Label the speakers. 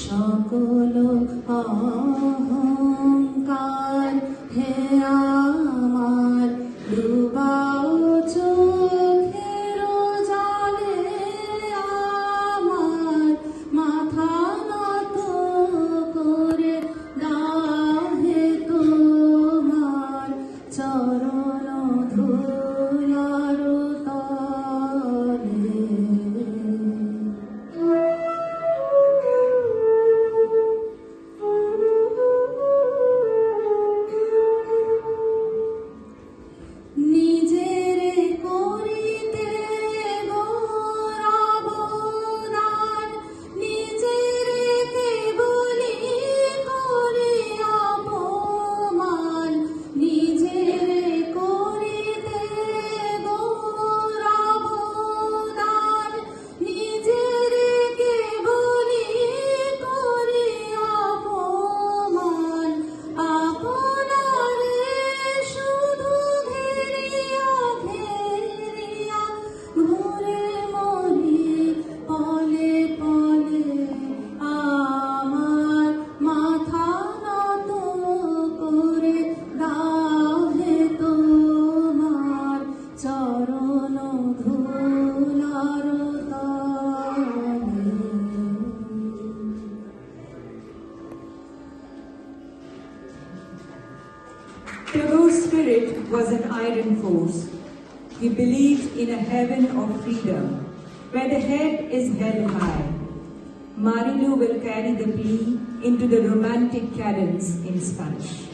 Speaker 1: সকল অহংকার হে আমার ডুবাও চোখের জলে, আমার মাথা নত করে দাও হে তোমার চরণ ধুলার তলে।
Speaker 2: Tagore's spirit was an iron force. He believed in a heaven of freedom, where the head is held high. Marilu will carry the plea into the romantic cadence in Spanish.